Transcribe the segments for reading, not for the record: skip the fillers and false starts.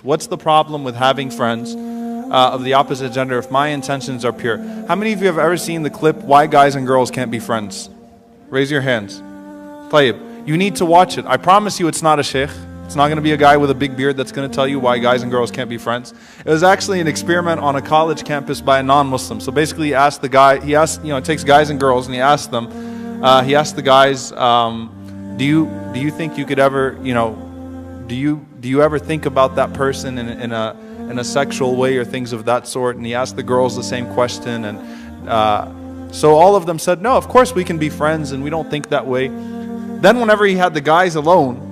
What's the problem with having friends of the opposite gender if my intentions are pure? How many of you have ever seen the clip, Why Guys and Girls Can't Be Friends? Raise your hands. Tayyib. You need to watch it. I promise you it's not a sheikh. It's not going to be a guy with a big beard that's going to tell you why guys and girls can't be friends. It was actually an experiment on a college campus by a non-Muslim. So basically he asked the guy, it takes guys and girls and he asked the guys, do you think you could ever, do you ever think about that person in a sexual way or things of that sort? And he asked the girls the same question, and so all of them said, no, of course we can be friends and we don't think that way. Then whenever he had the guys alone,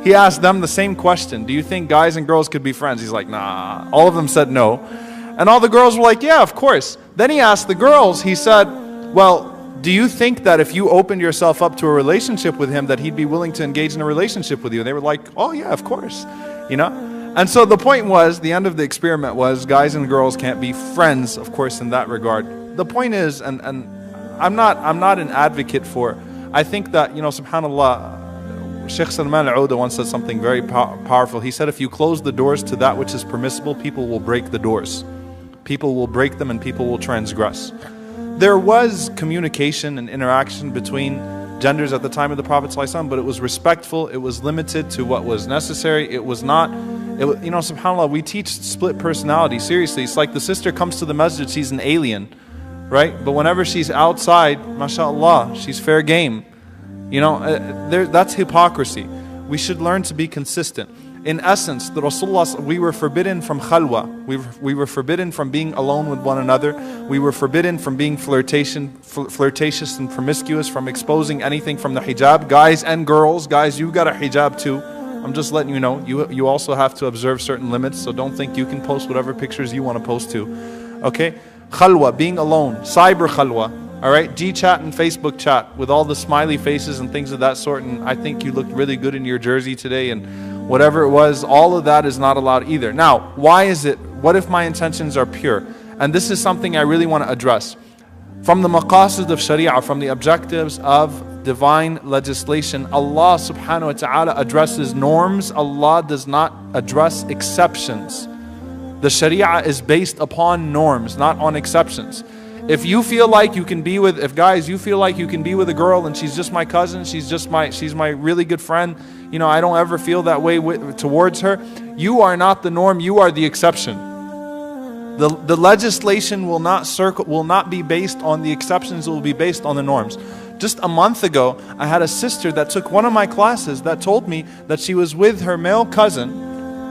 he asked them the same question. Do you think guys and girls could be friends? He's like, nah. All of them said no. And all the girls were like, yeah, of course. Then he asked the girls, he said, well, do you think that if you opened yourself up to a relationship with him that he'd be willing to engage in a relationship with you? And they were like, oh yeah, of course. And so the point was, the end of the experiment was, guys and girls can't be friends, of course, in that regard. The point is, and I'm not an advocate for, I think that, subhanAllah, Sheikh Suleiman once said something very powerful. He said, if you close the doors to that which is permissible, people will break the doors. People will break them and people will transgress. There was communication and interaction between genders at the time of the Prophet ﷺ, but it was respectful, it was limited to what was necessary. It was not, subhanAllah, we teach split personality, seriously. It's like the sister comes to the masjid, she's an alien, right? But whenever she's outside, mashallah, she's fair game. That's hypocrisy. We should learn to be consistent. In essence, the Rasulullah, we were forbidden from khalwa. We were forbidden from being alone with one another. We were forbidden from being flirtatious and promiscuous, from exposing anything from the hijab. Guys and girls, guys, you got a hijab too. I'm just letting you know, you also have to observe certain limits, so don't think you can post whatever pictures you want to post too. Okay? Khalwa, being alone, cyber khalwa. Alright, G-chat and Facebook chat with all the smiley faces and things of that sort, and I think you looked really good in your jersey today, and whatever it was, all of that is not allowed either. Now, why is it? What if my intentions are pure? And this is something I really want to address. From the maqasid of Sharia, from the objectives of divine legislation, Allah subhanahu wa ta'ala addresses norms. Allah does not address exceptions. The Sharia is based upon norms, not on exceptions. If you feel like you can be with, you feel like you can be with a girl and she's just my cousin, she's my really good friend, I don't ever feel that way towards her, you are not the norm, you are the exception. The legislation will not be based on the exceptions, it will be based on the norms. Just a month ago, I had a sister that took one of my classes that told me that she was with her male cousin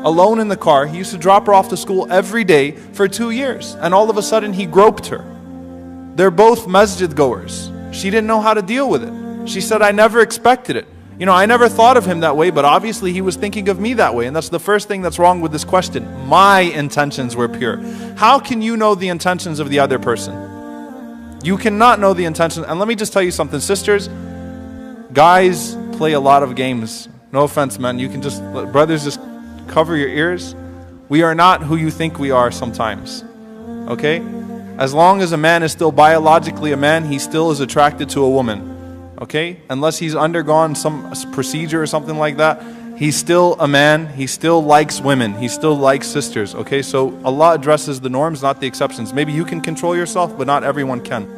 alone in the car. He used to drop her off to school every day for 2 years, and all of a sudden he groped her. They're both masjid goers. She didn't know how to deal with it. She said, I never expected it. I never thought of him that way, but obviously he was thinking of me that way. And that's the first thing that's wrong with this question. My intentions were pure. How can you know the intentions of the other person? You cannot know the intentions. And let me just tell you something, sisters. Guys play a lot of games. No offense, man. Brothers, just cover your ears. We are not who you think we are sometimes. Okay? As long as a man is still biologically a man, he still is attracted to a woman. Okay? Unless he's undergone some procedure or something like that, he's still a man, he still likes women, he still likes sisters. Okay? So Allah addresses the norms, not the exceptions. Maybe you can control yourself, but not everyone can.